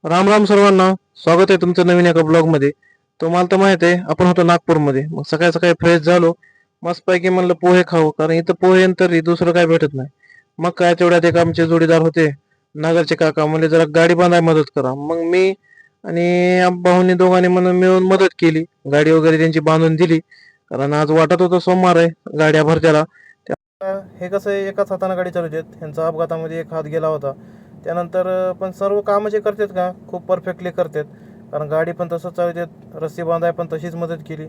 राम राम सर्वांना. स्वागत आहे तुमचं नवीन एका ब्लॉग मध्ये. तुम्हाला तर माहित आहे आपण होतो नागपूरमध्ये. मग सकाळी सकाळी फ्रेश झालो. मस्त पैकी म्हणलं पोहे खाऊ, कारण इथं पोहे नंतर दुसरं काय भेटत नाही. मग काय, तेवढ्यात एक आमचे जोडीदार होते नगरचे काका, म्हणले जरा गाडी बांधाय मदत करा. मग मी आणि भाऊनी दोघांनी म्हणून मिळून मदत केली. गाडी वगैरे त्यांची बांधून दिली, कारण आज वाटत होतं सोमवार आहे, गाड्या भरत्याला. हे कसं आहे, एकाच हाताने गाडी चालवत आहेत. ह्यांचा अपघातामध्ये एक हात गेला होता. त्यानंतर पण सर्व कामं जे करतात का खूप परफेक्टली करतात. कारण गाडी पण तसंच चालवतात, रस्सी बांधाय पण तशीच मदत केली.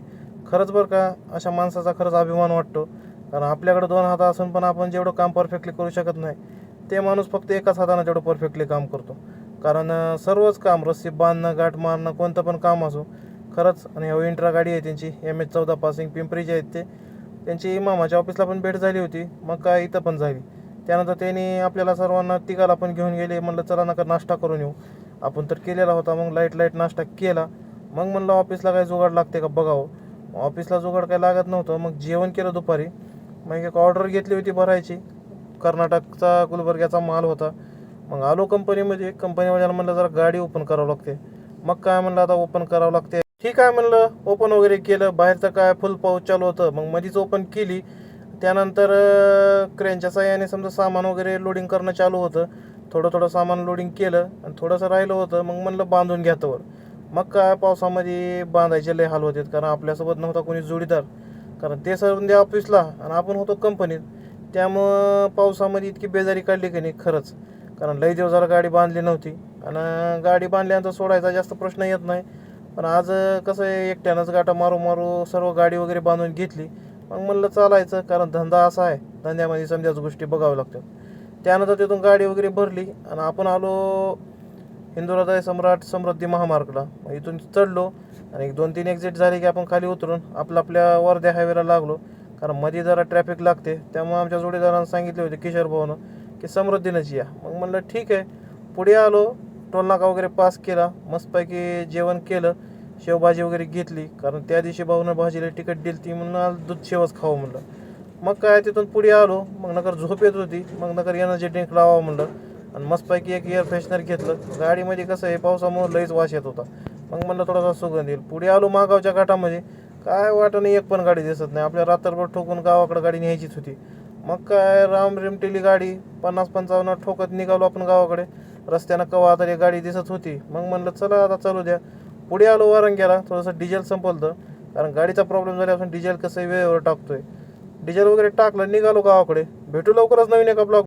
खरंच बरं का, अशा माणसाचा खरंच अभिमान वाटतो. कारण आपल्याकडे दोन हात असून पण आपण जेवढं काम परफेक्टली करू शकत नाही, ते माणूस फक्त एकाच हाताने तेवढं परफेक्टली काम करतो. कारण सर्वच काम, रस्सी बांधणं, गाठ मारणं, कोणतं पण काम असो, खरंच. आणि इंट्रा गाडी आहे त्यांची, MH14 पासिंग, पिंपरीचे आहेत ते. त्यांची मामाच्या ऑफिसला पण भेट झाली होती, मग काय इथं पण झाली. त्यानंतर त्यांनी आपल्याला सर्वांना तिघाला पण घेऊन गेले. म्हणलं चला नका नाश्ता करून येऊ. आपण तर केलेला होता, मग लाईट नाश्ता केला. मग म्हणलं ऑफिसला काय जुगाड लागते का बघावं. ऑफिसला जुगाड काय लागत नव्हतं. मग जेवण केलं दुपारी. मग एक ऑर्डर घेतली होती भरायची. कर्नाटकचा गुलबर्ग्याचा माल होता. मग आलो कंपनीमध्ये. कंपनीवाल्याला म्हणलं जरा गाडी ओपन करावं लागते. मग काय म्हणलं आता ओपन करावं लागते, ठीक आहे म्हणलं. ओपन वगैरे केलं. बाहेरचं काय फुल पाऊस चालू होतं, मग मधीच ओपन केली. त्यानंतर क्रेनच्या साह्याने समजा सामान वगैरे लोडिंग करणं चालू होतं. थोडं थोडं सामान लोडिंग केलं आणि थोडंसं राहिलं होतं. मग म्हणलं बांधून घ्या तोवर. मग काय पावसामध्ये बांधायचे लय हाल होते, कारण आपल्यासोबत नव्हता कोणी जोडीदार. कारण ते सर ऑफिसला आणि आपण होतो कंपनीत. त्यामुळं पावसामध्ये इतकी बेजारी काढली की नाही खरंच. कारण लई दिवस झाला गाडी बांधली नव्हती. आणि गाडी बांधल्यानंतर सोडायचा जास्त प्रश्न येत नाही. पण आज कसं आहे, एकट्यानंच गाठा मारू मारू सर्व गाडी वगैरे बांधून घेतली. मग म्हणलं चालायचं, कारण धंदा असा आहे, धंद्यामध्ये समजाच गोष्टी बघाव्या लागतात. त्यानंतर तिथून गाडी वगैरे भरली आणि आपण आलो हिंदुहृदय सम्राट समृद्धी महामार्गला. इथून चढलो आणि 2-3 एक्झिट झाले की आपण खाली उतरून आपल्या वर्ध्या हायवेला लागलो. कारण मध्ये जरा ट्रॅफिक लागते, त्यामुळे आमच्या जोडीदारांना सांगितले होते किशोर भाऊनं की समृद्धीनंच या. मग म्हणलं ठीक आहे. पुढे आलो, टोलनाका वगैरे पास केला, मस्तपैकी जेवण केलं, शेवभाजी वगैरे घेतली. कारण त्या दिवशी भाऊनं भाजीला तिकट दिली ती, म्हणून आज दूध शेवच खावं म्हणलं. मग काय तिथून पुढे आलो. मग नगर झोप येत होती, मग नगर एनर्जी ड्रिंक लावावं म्हणलं आणि मस्तपैकी एक एअर फ्रेशनर घेतलं. गाडीमध्ये कसं आहे, पावसामुळे लईच वास येत होता. मग म्हणलं थोडासा सुगंध येईल. पुढे आलो मागावच्या घाटामध्ये. काय वाटत नाही, एक पण गाडी दिसत नाही. आपल्या रात्रभर ठोकून गावाकडे गाडी न्यायचीच होती. मग काय राम रिमटेली गाडी 50-55 ठोकत निघालो आपण गावाकडे. रस्त्यानं कवा तरी गाडी दिसत होती. मग म्हणलं चला आता चालू द्या. पुढे आलो वारंग्याला. थोडंसं डिझेल संपलं, कारण गाडीचा प्रॉब्लेम झाल्यापासून डिझेल कसं वेळेवर टाकतोय. डिझेल वगैरे टाकलं, निघालो गावाकडे. भेटू लवकरच नवीन एका ब्लॉग.